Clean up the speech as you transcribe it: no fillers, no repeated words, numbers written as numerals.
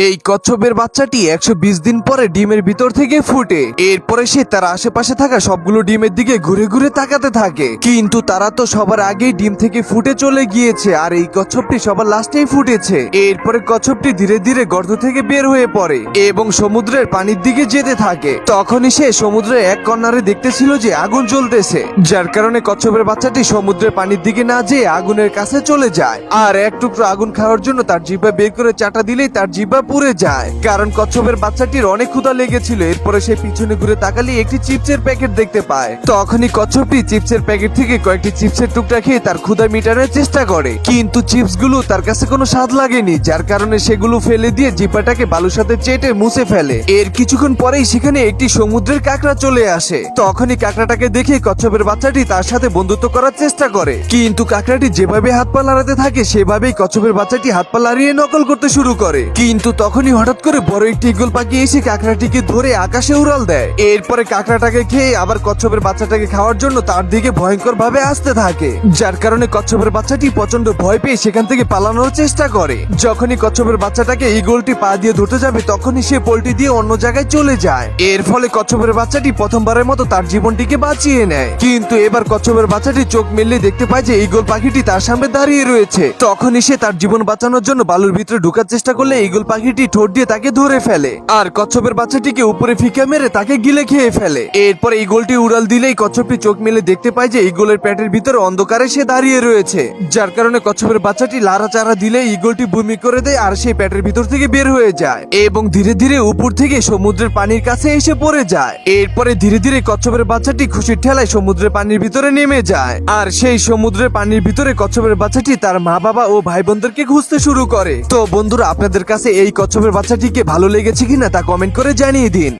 এই কচ্ছপের বাচ্চাটি 120 দিন পরে ডিমের ভিতর থেকে ফুটে। এরপরে সে তার আশেপাশে থাকা সবগুলো ডিমের দিকে ঘুরে ঘুরে তাকাতে থাকে, কিন্তু তারা তো সবার আগেই ডিম থেকে ফুটে চলে গিয়েছে, আর এই কচ্ছপটি সবার লাস্টেই ফুটেছে। এরপরে কচ্ছপটি ধীরে ধীরে গর্ত থেকে বের হয়ে পড়ে এবং সমুদ্রের পানির দিকে যেতে থাকে। তখনই সে সমুদ্রের এক কর্নারে দেখতেছিল যে আগুন জ্বলতেছে, যার কারণে কচ্ছপের বাচ্চাটি সমুদ্রের পানির দিকে না যেয়ে আগুনের কাছে চলে যায়। আর এক টুকরো আগুন খাওয়ার জন্য তার জিহ্বা বের করে চাটা দিলেই তার জিহ্বা পুড়ে যায়, কারণ কচ্ছপের বাচ্চাটির অনেক ক্ষুধা লেগেছিল। এরপরে সে পিছনে ঘুরে তাকালে একটি চিপসের প্যাকেট দেখতে পায়। তখনই কচ্ছপটি চিপসের প্যাকেট থেকে কয়েকটি চিপসের টুকরা খেয়ে তার ক্ষুধা মিটানোর চেষ্টা করে, কিন্তু চিপস গুলো তার কাছে কোনো স্বাদ লাগেনি, যার কারণে সেগুলো ফেলে দিয়ে জিহ্বাটাকে বালুর সাথে চেটে মুছে ফেলে। এর কিছুক্ষণ পরেই সেখানে একটি সমুদ্রের কাঁকড়া চলে আসে। তখনই কাঁকড়াটাকে দেখে কচ্ছপের বাচ্চাটি তার সাথে বন্ধুত্ব করার চেষ্টা করে, কিন্তু কাঁকড়াটি যেভাবে হাত পা নাড়াতে থাকে সেভাবেই কচ্ছপের বাচ্চাটি হাত পা নাড়িয়ে নকল করতে শুরু করে। কিন্তু তখনই হঠাৎ করে বড় একটি ঈগল পাখি এসে কাঁকড়াটিকে ধরে আকাশে উড়াল দেয়। এরপরে কাঁকড়াটাকে খেয়ে আবার কচ্ছপের বাচ্চাটাকে খাওয়ার জন্য তার দিকে ভয়ঙ্কর ভাবে আসতে থাকে, যার কারণে কচ্ছপের বাচ্চাটি প্রচন্ড ভয় পেয়ে সেখান থেকে পালানোর চেষ্টা করে। যখনই কচ্ছপের বাচ্চাটাকে ঈগলটি পা দিয়ে ধরতে যাবে তখনই সে পোল্টি দিয়ে অন্য জায়গায় চলে যায়। এর ফলে কচ্ছপের বাচ্চাটি প্রথমবারের মতো তার জীবনটিকে বাঁচিয়ে নেয়। কিন্তু এবার কচ্ছপের বাচ্চাটি চোখ মেললে দেখতে পায় যে ঈগল পাখিটি তার সামনে দাঁড়িয়ে রয়েছে। তখনই সে তার জীবন বাঁচানোর জন্য বালুর ভিতরে ঢোকার চেষ্টা করলে ঈগল পাখিটি ঠোঁট দিয়ে তাকে ধরে ফেলে, আর কচ্ছপের বাচ্চাটিকে উপরে ফিকা মেরে তাকে গিলে খেয়ে ফেলে। এরপর ঈগলটি উড়াল দিলেই কচ্ছপটি চোখ মেলে দেখতে পায় যে ঈগলের পেটের ভিতরে অন্ধকারে সে দাঁড়িয়ে রয়েছে, যার কারণে কচ্ছপের বাচ্চাটি লাড়াচাড়া দিলে ঈগলটি বমি করে দেয় আর সেই পেটের ভিতর থেকে বের হয়ে যায় এবং ধীরে ধীরে উপর থেকে সমুদ্রের পানির কাছে এসে পড়ে যায়। এরপরে ধীরে ধীরে কচ্ছপের বাচ্চাটি খুশির ঠেলায় সমুদ্রের পানির ভিতরে নেমে যায়, আর সেই সমুদ্রের পানির ভিতরে কচ্ছপের বাচ্চাটি তার মা বাবা ও ভাই বোনদেরকে খুঁজতে শুরু করে। তো বন্ধুরা, আপনাদের কাছে এই কচ্ছপের বাচ্চাটিকে ভালো লেগেছে কিনা তা কমেন্ট করে জানিয়ে দিন।